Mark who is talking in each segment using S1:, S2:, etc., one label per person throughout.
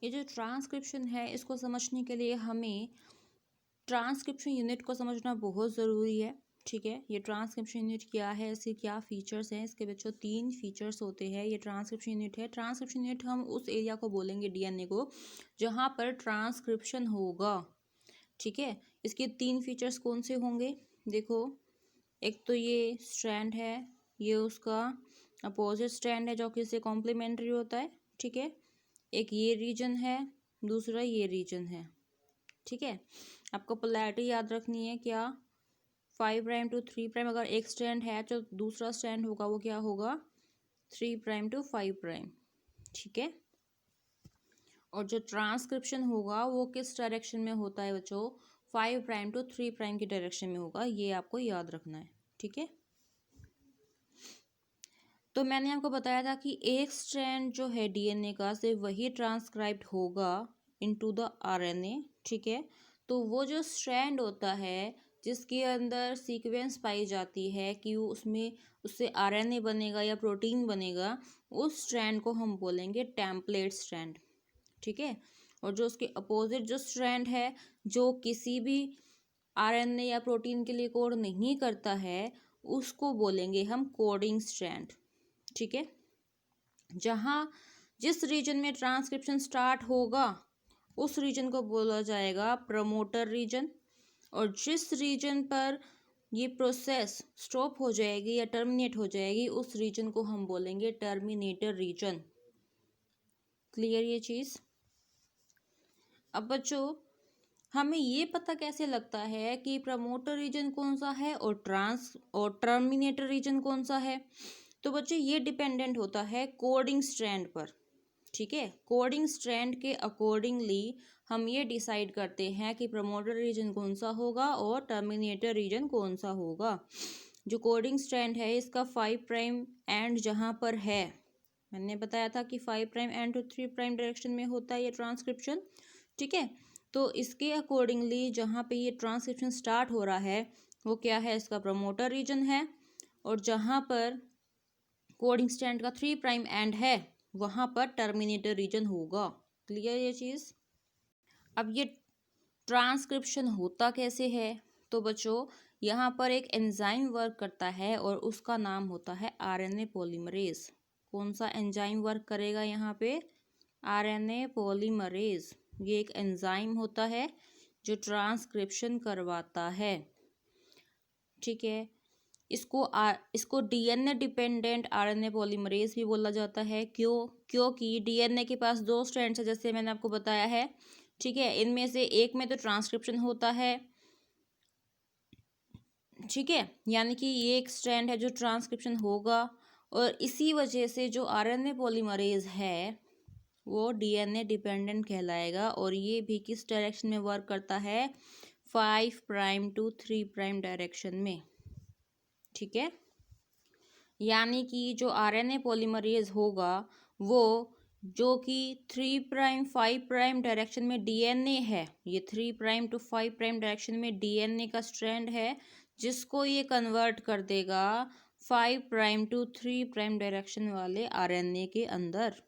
S1: ये जो ट्रांसक्रिप्शन है इसको समझने के लिए हमें ट्रांसक्रिप्शन यूनिट को समझना बहुत ज़रूरी है। ठीक है, ये ट्रांसक्रिप्शन यूनिट क्या है, इसके क्या फीचर्स हैं। इसके बच्चों 3 फीचर्स होते हैं। ये ट्रांसक्रिप्शन यूनिट है। ट्रांसक्रिप्शन यूनिट हम उस एरिया को बोलेंगे डीएनए को जहाँ पर ट्रांसक्रिप्शन होगा। ठीक है, इसके 3 फीचर्स कौन से होंगे देखो। एक तो ये स्ट्रैंड है, ये उसका अपोजिट स्ट्रैंड है जो कि इससे कॉम्प्लीमेंट्री होता है। ठीक है, एक ये रीजन है, दूसरा ये रीजन है। ठीक है, आपको पोलैरिटी याद रखनी है क्या, 5 प्राइम टू 3 प्राइम। अगर एक स्ट्रैंड है तो दूसरा स्ट्रैंड होगा वो क्या होगा, 3 प्राइम टू 5 प्राइम। ठीक है, और जो ट्रांसक्रिप्शन होगा वो किस डायरेक्शन में होता है बच्चों, 5 प्राइम टू 3 प्राइम की डायरेक्शन में होगा। ये आपको याद रखना है। ठीक है, तो मैंने आपको बताया था कि एक स्ट्रैंड जो है डीएनए का सिर्फ वही ट्रांसक्राइब्ड होगा इनटू द आरएनए। ठीक है, तो वो जो स्ट्रैंड होता है जिसके अंदर सीक्वेंस पाई जाती है कि वो उसमें उससे आरएनए बनेगा या प्रोटीन बनेगा, उस स्ट्रैंड को हम बोलेंगे टेम्पलेट स्ट्रैंड। ठीक है, और जो उसके अपोजिट जो स्ट्रैंड है जो किसी भी आरएनए या प्रोटीन के लिए कोड नहीं करता है, उसको बोलेंगे हम कोडिंग स्ट्रैंड। ठीक है, जहाँ जिस रीजन में ट्रांसक्रिप्शन स्टार्ट होगा उस रीजन को बोला जाएगा प्रमोटर रीजन, और जिस रीजन पर ये प्रोसेस स्टॉप हो जाएगी या टर्मिनेट हो जाएगी उस रीजन को हम बोलेंगे टर्मिनेटर रीजन। क्लियर ये चीज़। अब बच्चों हमें ये पता कैसे लगता है कि प्रमोटर रीजन कौन सा है और टर्मिनेटर रीजन कौन सा है, तो बच्चों ये डिपेंडेंट होता है कोडिंग स्ट्रैंड पर। ठीक है, कोडिंग स्ट्रैंड के अकॉर्डिंगली हम ये डिसाइड करते हैं कि प्रमोटर रीजन कौन सा होगा और टर्मिनेटर रीजन कौन सा होगा। जो कोडिंग स्ट्रैंड है इसका 5 प्राइम एंड जहाँ पर है, मैंने बताया था कि 5 prime end to 3 prime direction में होता है ये ट्रांसक्रिप्शन। ठीक है, तो इसके अकॉर्डिंगली जहाँ पे ये ट्रांसक्रिप्शन स्टार्ट हो रहा है वो क्या है, इसका प्रमोटर रीजन है, और जहाँ पर कोडिंग स्ट्रैंड का 3 प्राइम एंड है वहाँ पर टर्मिनेटर रीजन होगा। क्लियर ये चीज़। अब ये ट्रांसक्रिप्शन होता कैसे है, तो बच्चों यहाँ पर एक एंजाइम वर्क करता है और उसका नाम होता है आरएनए पॉलीमरेज। कौन सा एंजाइम वर्क करेगा यहाँ पे, आरएनए पॉलीमरेज। ये एक एंजाइम होता है जो ट्रांसक्रिप्शन करवाता है। ठीक है, इसको डीएनए डिपेंडेंट आरएनए पॉलीमरेज भी बोला जाता है। क्योंकि डीएनए के पास 2 स्ट्रैंड्स है जैसे मैंने आपको बताया है। ठीक है, इनमें से एक में तो ट्रांसक्रिप्शन होता है। ठीक है, यानी कि ये एक स्ट्रैंड है जो ट्रांसक्रिप्शन होगा, और इसी वजह से जो आरएनए पॉलीमरेज है वो डीएनए डिपेंडेंट कहलाएगा, और ये भी किस डायरेक्शन में वर्क करता है, 5 प्राइम टू 3 प्राइम डायरेक्शन में। ठीक है, यानी कि जो आरएनए पॉलीमरेज होगा वो जो कि 3 प्राइम 5 प्राइम डायरेक्शन में डीएनए है, ये 3 प्राइम टू 5 प्राइम डायरेक्शन में डीएनए का स्ट्रैंड है जिसको ये कन्वर्ट कर देगा 5 प्राइम टू 3 प्राइम डायरेक्शन वाले आरएनए के अंदर।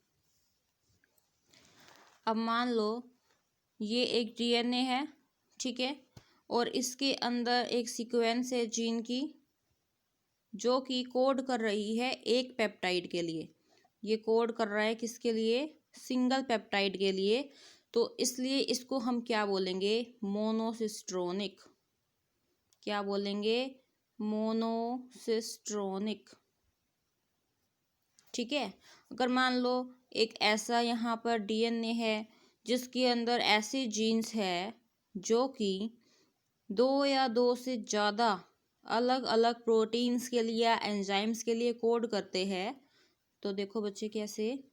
S1: अब मान लो ये एक डीएनए है। ठीक है, और इसके अंदर एक सीक्वेंस है जीन की जो कि कोड कर रही है एक पेप्टाइड के लिए। ये कोड कर रहा है किसके लिए, सिंगल पेप्टाइड के लिए। तो इसलिए इसको हम क्या बोलेंगे, मोनोसिस्ट्रोनिक। क्या बोलेंगे, मोनोसिस्ट्रोनिक। ठीक है, अगर मान लो एक ऐसा यहाँ पर डीएनए है जिसके अंदर ऐसे जीन्स है जो कि 2 या 2 से ज़्यादा अलग अलग प्रोटीन्स के लिए या एंजाइम्स के लिए कोड करते हैं, तो देखो बच्चे कैसे,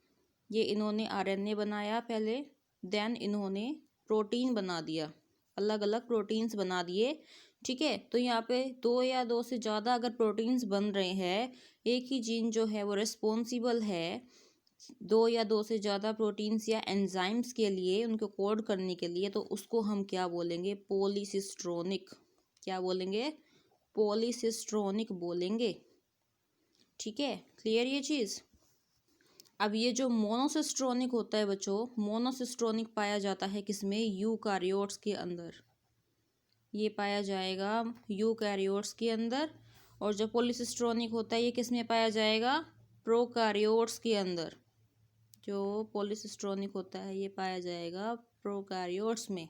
S1: ये इन्होंने आरएनए बनाया पहले, देन इन्होंने प्रोटीन बना दिया, अलग अलग प्रोटीन्स बना दिए। ठीक है, तो यहाँ पे 2 या 2 से ज़्यादा अगर प्रोटीन्स बन रहे हैं, एक ही जीन जो है वो रिस्पॉन्सिबल है 2 या 2 से ज़्यादा प्रोटीन्स या एंजाइम्स के लिए, उनको कोड करने के लिए, तो उसको हम क्या बोलेंगे, पॉलीसिस्ट्रोनिक। क्या बोलेंगे, पॉलीसिस्ट्रोनिक बोलेंगे। ठीक है, क्लियर ये चीज़। अब ये जो मोनोसिस्ट्रोनिक होता है बच्चों, मोनोसिस्ट्रोनिक पाया जाता है किसमें? यूकारियोट्स के अंदर। ये पाया जाएगा यूकैरियोट्स के अंदर। और जो पॉलीसिस्ट्रोनिक होता है ये किस में पाया जाएगा? प्रोकैरियोट्स के अंदर। जो पॉलीसिस्ट्रोनिक होता है ये पाया जाएगा प्रोकैरियोट्स में।